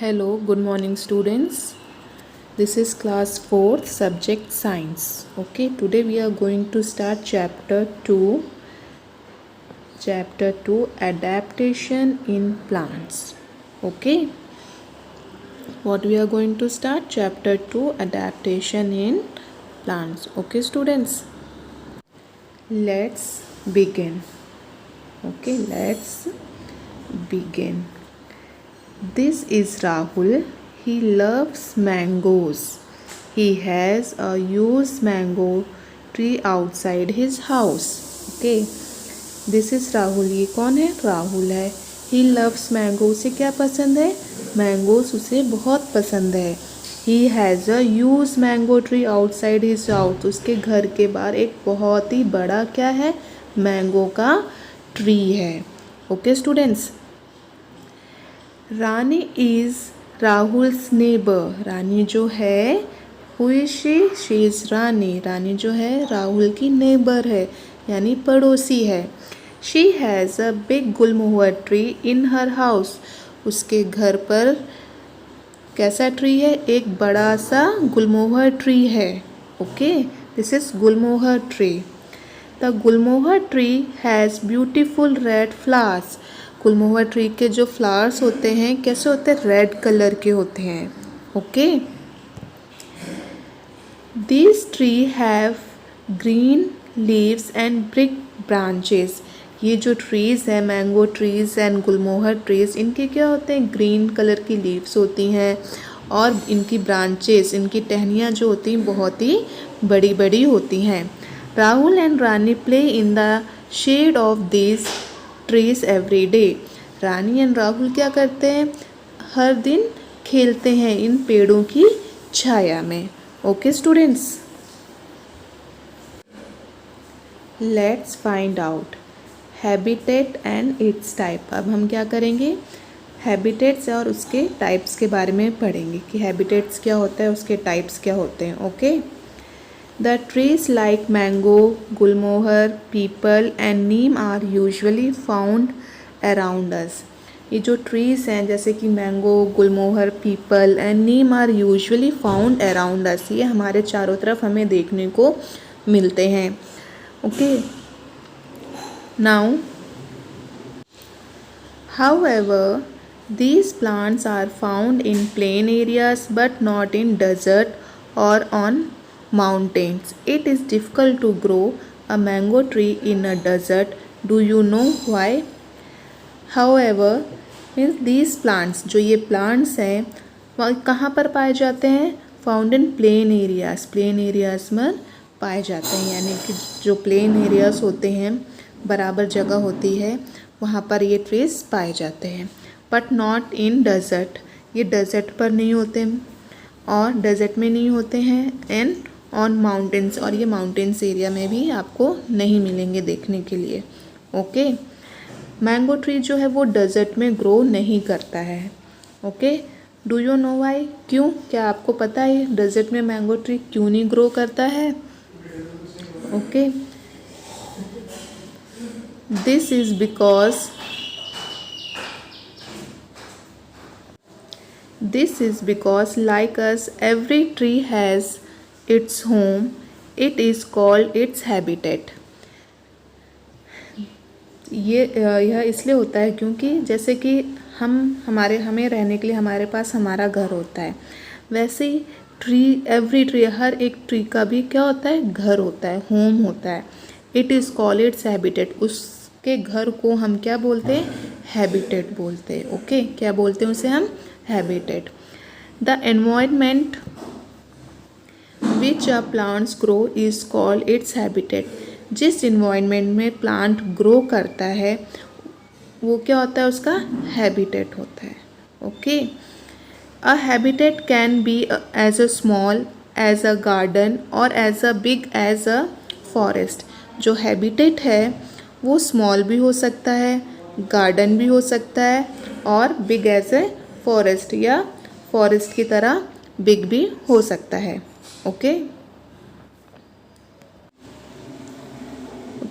Hello, good morning students. This is class 4th subject science. Okay, today we are going to start chapter 2 adaptation in plants. Okay, what we are going to start chapter 2 adaptation in plants. Okay students, let's begin. Okay, let's begin. This is Rahul. He loves mangoes. He has a huge mango tree outside his house. Okay. This is Rahul. ये कौन है? राहुल है. He loves mango. उसे क्या पसंद है? Mangoes उसे बहुत पसंद है. He has a huge mango tree outside his house. उसके घर के बाहर एक बहुत ही बड़ा क्या है? मैंगो का ट्री है. Okay students. Rani is Rahul's neighbour. Rani जो है who is she is Rani. Rani जो है राहुल की नेबर है यानी पड़ोसी है. She has a big gulmohar tree in her house. उसके घर पर कैसा ट्री है? एक बड़ा सा गुलमोहर ट्री है. Okay, this is gulmohar tree. The gulmohar tree has beautiful red flowers. Gulmohar tree के जो फ्लावर्स होते हैं कैसे होते हैं? रेड कलर के होते हैं. Okay, this tree have green leaves and brick branches. ये जो ट्रीज़ हैं mango trees and Gulmohar trees, इनके क्या होते हैं? ग्रीन कलर की लीव्स होती हैं और इनकी ब्रांचेस, इनकी टहनियाँ जो होती हैं बहुत ही बड़ी बड़ी होती हैं. Rahul and Rani play in the shade of this trees every day. Rani and Rahul क्या करते हैं? हर दिन खेलते हैं इन पेड़ों की छाया में. Okay students, let's find out habitat and it's type. अब हम क्या करेंगे? हैबिटेट्स और उसके टाइप्स के बारे में पढ़ेंगे कि हैबिटेट्स क्या होता है, उसके टाइप्स क्या होते हैं. Okay, The trees like mango, gulmohar, peepal and neem are usually found around us. ये जो trees हैं जैसे कि mango, Gulmohar, people and neem are usually found around us. ये हमारे चारों तरफ हमें देखने को मिलते हैं. Okay. Now, however, these plants are found in plain areas but not in desert or on mountains. It is difficult to grow a mango tree in a desert. Do you know why? However, means these plants, जो ये plants हैं वह कहाँ पर पाए जाते हैं? Found in plain areas. plain areas में पाए जाते हैं यानी कि जो plain areas होते हैं, बराबर जगह होती है, वहाँ पर ये trees पाए जाते हैं. But not in desert. ये desert पर नहीं होते और desert में नहीं होते हैं. and ऑन माउंटेन्स, और ये माउंटेन्स एरिया में भी आपको नहीं मिलेंगे देखने के लिए. ओके, मैंगो ट्री जो है वो डेजर्ट में ग्रो नहीं करता है. Okay, do you know why? क्यों? क्या आपको पता है डेजर्ट में मैंगो ट्री क्यों नहीं ग्रो करता है? Okay, this is because like us every tree has its home. It is called its habitat. यह इसलिए होता है क्योंकि जैसे कि हमें रहने के लिए हमारे पास हमारा घर होता है, वैसे ही एवरी ट्री, हर एक ट्री का भी क्या होता है? घर होता है, होम होता है. It is called its habitat. उसके घर को हम क्या बोलते हैं? हैबिटेट बोलते हैं. ओके, क्या बोलते हैं उसे हम? Habitat. The environment which a plants grow is called its habitat. जिस इन्वायरमेंट में प्लांट ग्रो करता है वो क्या होता है? उसका हैबिटेट होता है. Okay, a habitat can be as a small as a garden और as a big as a forest. जो हैबिटेट है वो स्मॉल भी हो सकता है, गार्डन भी हो सकता है और बिग एज ए फॉरेस्ट या फॉरेस्ट की तरह बिग भी हो सकता है. Okay,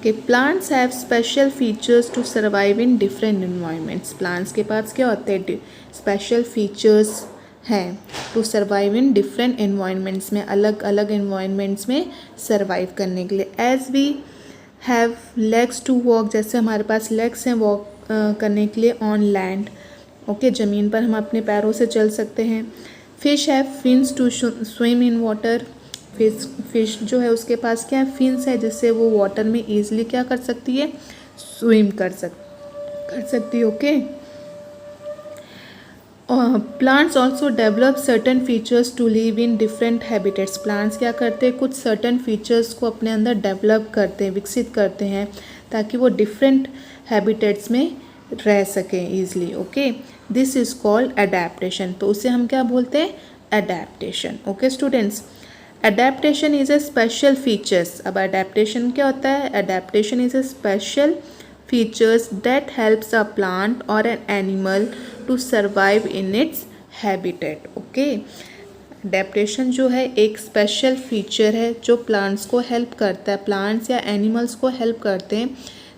okay, plants have special features to survive in different environments. Plants के पास क्या होते हैं, स्पेशल फीचर्स हैं to survive in different environments में, अलग अलग इन्वायरमेंट्स में सर्वाइव करने के लिए। As we have legs to walk, जैसे हमारे पास लेग्स हैं वॉक करने के लिए ऑन लैंड। ओके, ज़मीन पर हम अपने पैरों से चल सकते हैं। Fish have fins to swim in water. Fish जो है उसके पास क्या है, फिन्स है, जिससे वो वाटर में ईजिली क्या कर सकती है, स्विम कर सकती है। Okay, plants also develop certain features to live in different habitats. Plants क्या करते हैं, कुछ सर्टन फीचर्स को अपने अंदर डेवलप करते हैं, विकसित करते हैं, ताकि वो डिफरेंट हैबिटेट्स में रह सकें easily. Okay, this is called adaptation. तो उसे हम क्या बोलते हैं, adaptation. Okay students, adaptation is a special features. अब अडेप्टेशन क्या होता है, adaptation is a special features that helps a plant or an animal to survive in its habitat. Okay, adaptation जो है एक स्पेशल फीचर है जो प्लांट्स को हेल्प करता है, प्लांट्स या एनिमल्स को हेल्प करते हैं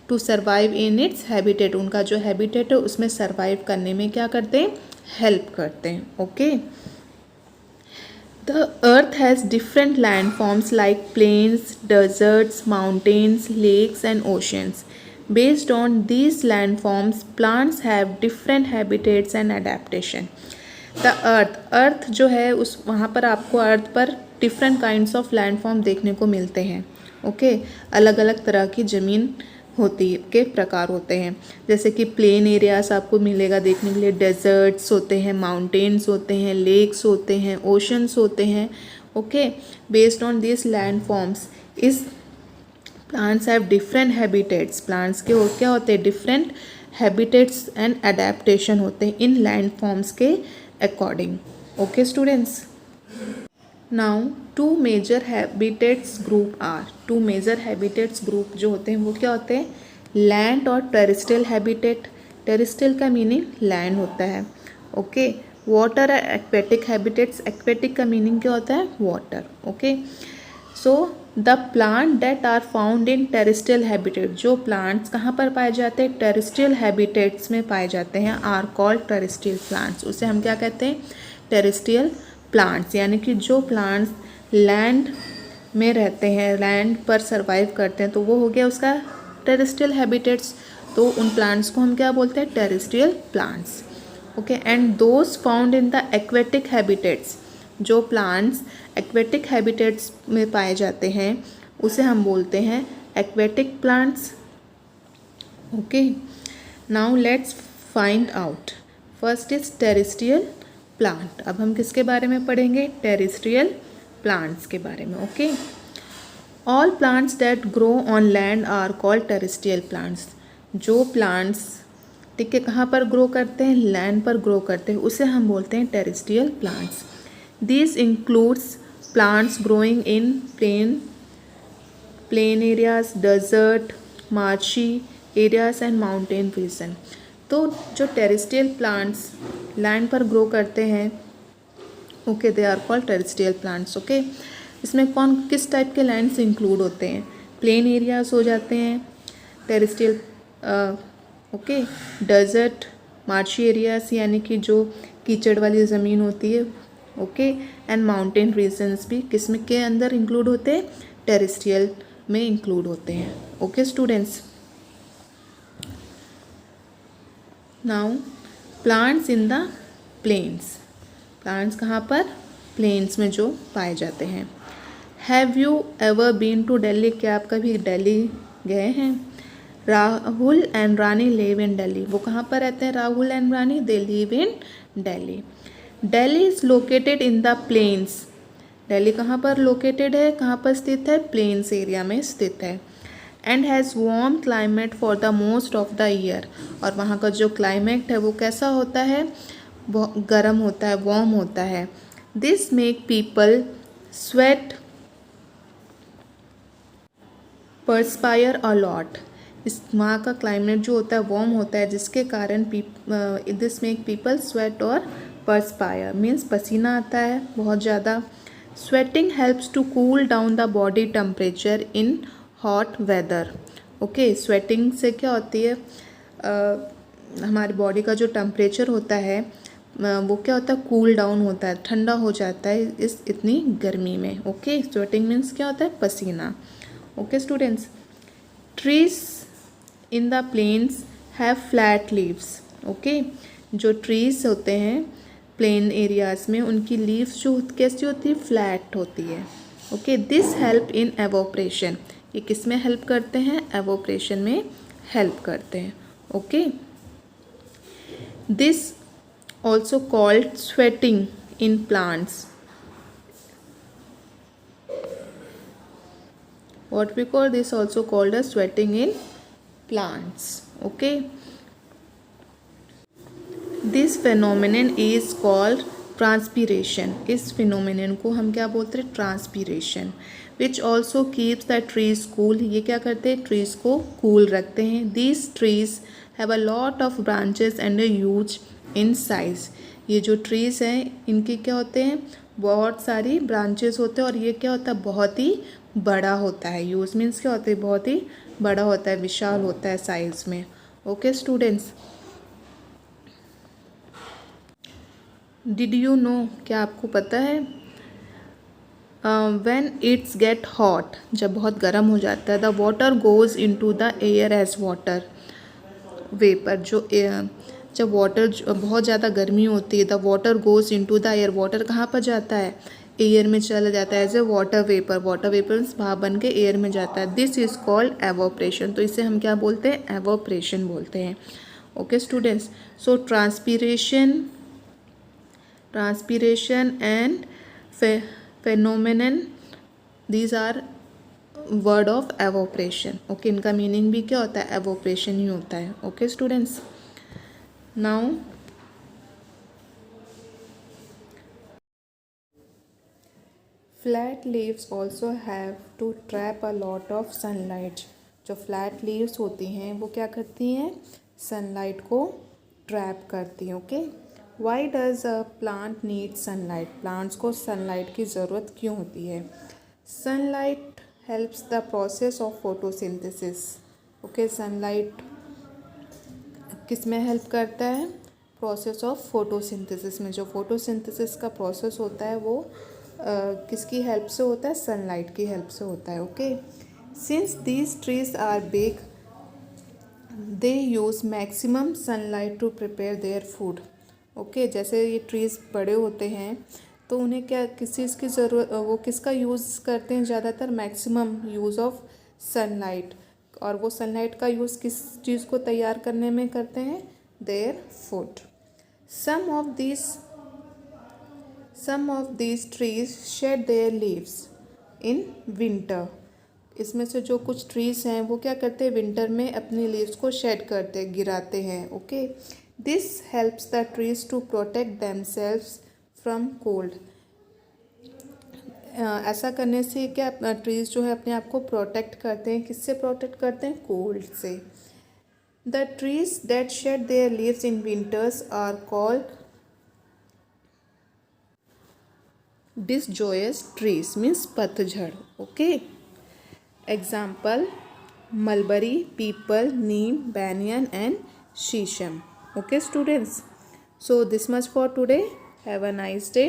to survive in its habitat. उनका जो हैबिटेट है उसमें सर्वाइव करने में क्या करते हैं, हेल्प करते हैं। Okay, the earth has different land forms like plains, deserts, mountains, lakes and oceans. Based on these landforms, plants have different habitats and adaptation. The earth जो है उस वहाँ पर आपको अर्थ पर different kinds of landform देखने को मिलते हैं। ओके, अलग अलग तरह की ज़मीन होती के प्रकार होते हैं, जैसे कि प्लेन एरियाज आपको मिलेगा देखने के लिए, डेजर्ट्स होते हैं, माउंटेन्स होते हैं, लेक्स होते हैं, ओशंस होते हैं। Okay, based on this landforms इस plants have different habitats. Plants के और क्या होते हैं, डिफरेंट हैबिटेट्स एंड अडेप्टेशन होते हैं इन लैंड फॉर्म्स के according. Okay students, now two major habitats group are. Two major habitats group जो होते हैं वो क्या होते हैं, लैंड और टेरेस्ट्रियल हैबिटेट। टेरेस्ट्रियल का मीनिंग लैंड होता है। ओके, वाटर और एक्वेटिक हैबिटेट्स। एक्वेटिक का मीनिंग क्या होता है, water. Okay, so the plant that are found in terrestrial habitat. जो प्लांट्स कहाँ पर पाए जाते हैं, टेरेस्ट्रियल हैबिटेट्स में पाए जाते हैं, आर कॉल्ड टेरेस्ट्रियल प्लांट्स। उसे हम क्या कहते हैं, टेरेस्ट्रियल प्लांट्स। यानी कि जो प्लांट्स लैंड में रहते हैं, लैंड पर सर्वाइव करते हैं, तो वो हो गया उसका टेरेस्ट्रियल हैबिटेट्स। तो उन प्लांट्स को हम क्या बोलते हैं, terrestrial plants. Okay, and those found in the aquatic habitats. जो प्लांट्स एक्वेटिक हैबिटेट्स में पाए जाते हैं उसे हम बोलते हैं aquatic plants. Okay, now let's find out. First is terrestrial plant. अब हम किसके बारे में पढ़ेंगे, टेरेस्ट्रियल प्लांट्स के बारे में। Okay, all plants that grow on land are called terrestrial plants. जो प्लांट्स ठीक है कहाँ पर ग्रो करते हैं, लैंड पर ग्रो करते हैं, उसे हम बोलते हैं terrestrial plants. This includes plants growing in plain areas, desert, marshy areas and mountain region. तो जो टेरेस्ट्रियल प्लांट्स लैंड पर ग्रो करते हैं, okay, they are called terrestrial plants. Okay, इसमें कौन किस टाइप के लैंड्स इंक्लूड होते हैं, प्लेन एरियाज हो जाते हैं terrestrial, okay, desert, marshy areas यानी कि जो कीचड़ वाली ज़मीन होती है, ओके, एंड माउंटेन रीजन्स भी किस्म के अंदर इंक्लूड होते हैं, टेरेस्ट्रियल में इंक्लूड होते हैं। Okay students, now plants in the plains. Plants कहाँ पर, प्लेन्स में जो पाए जाते हैं। Have you ever been to Delhi? क्या आप कभी दिल्ली गए हैं? Rahul and Rani live in Delhi. वो कहाँ पर रहते हैं, Rahul and Rani, they live in Delhi. Delhi is located in the plains. Delhi कहाँ पर लोकेटेड है, कहाँ पर स्थित है, प्लेन्स एरिया में स्थित है। And has warm climate for the most of the year. और वहाँ का जो क्लाइमेट है वो कैसा होता है, वो गर्म होता है, वार्म होता है। This make people sweat, perspire a lot. इस वहाँ का क्लाइमेट जो होता है वार्म होता है, जिसके कारण दिस मेक पीपल स्वेट और परस्पायर मीन्स पसीना आता है बहुत ज़्यादा। Sweating helps to cool down the body temperature in hot weather. Okay, sweating से क्या होती है, हमारी बॉडी का जो टेम्परेचर होता है वो क्या होता है, कूल डाउन होता है, ठंडा हो जाता है इस इतनी गर्मी में। ओके, स्वेटिंग मीन्स क्या होता है, पसीना। Okay students, trees in the plains have flat leaves. Okay, जो ट्रीज होते हैं प्लेन एरियाज में, उनकी लीव्स जो कैसी होती है, फ्लैट होती है। Okay, this help in evaporation, ये किस में हेल्प करते हैं, एवोपरेशन में हेल्प करते हैं। Okay, this also called sweating in plants, what we call this also called as sweating in plants. Okay, this phenomenon is called transpiration, इस phenomenon को हम क्या बोलते हैं, transpiration, which also keeps the trees cool, ये क्या करते हैं, trees को cool रखते हैं। These trees have a lot of branches and a huge in size, ये जो trees हैं इनके क्या होते हैं, बहुत सारी branches होते हैं, और ये क्या होता है, बहुत ही बड़ा होता है। यूज मीन्स क्या होता है, बहुत ही बड़ा होता है, विशाल होता है साइज में। Okay students, did you know, क्या आपको पता है, व्हेन इट्स गेट हॉट, जब बहुत गर्म हो जाता है, the water goes into the air as water vapour, जो जब वाटर बहुत ज़्यादा गर्मी होती है, the water goes into the air, water कहाँ पर जाता है, एयर में चला जाता है as a water vapour, water vapour भाप बन के एयर में जाता है। दिस इज़ कॉल्ड एवोपरेशन, तो इसे हम क्या बोलते हैं, एवोपरेशन बोलते हैं। Okay students, so transpiration and phenomenon, these are word of evaporation. Okay, इनका मीनिंग भी क्या होता है, एवोपरेशन ही होता है। Okay students, now flat leaves also have to trap a lot of sunlight, जो फ्लैट लीव्स होती हैं वो क्या करती हैं, सनलाइट को ट्रैप करती हैं। Okay, why does a plant need sunlight, plants को सनलाइट की ज़रूरत क्यों होती है, sunlight helps the process of photosynthesis. Okay, sunlight किस में हेल्प करता है, प्रोसेस ऑफ फोटोसिंथेसिस में, जो फोटोसिंथेसिस का प्रोसेस होता है वो किसकी हेल्प से होता है, सनलाइट की हेल्प से होता है। Okay, since these trees are big they use maximum sunlight to prepare their food. Okay, जैसे ये ट्रीज़ बड़े होते हैं तो उन्हें क्या, किस चीज़ की ज़रूरत, वो किसका यूज़ करते हैं ज़्यादातर, मैक्सिमम यूज़ ऑफ सनलाइट, और वो सनलाइट का यूज़ किस चीज़ को तैयार करने में करते हैं, their food. Some of these trees shed their leaves in winter, इसमें से जो कुछ ट्रीज़ हैं वो क्या करते हैं, विंटर में अपनी लीव्स को शेड करते हैं, गिराते हैं। Okay, this helps the trees to protect themselves from cold, ऐसा करने से क्या ट्रीज़ जो है अपने आप को प्रोटेक्ट करते हैं, किससे प्रोटेक्ट करते हैं, कोल्ड से। The trees that shed their leaves in winters are called disjoyous trees, means पतझड़। Okay, example mulberry, peepal, neem, banyan and sheesham. Okay students, so this much for today. Have a nice day.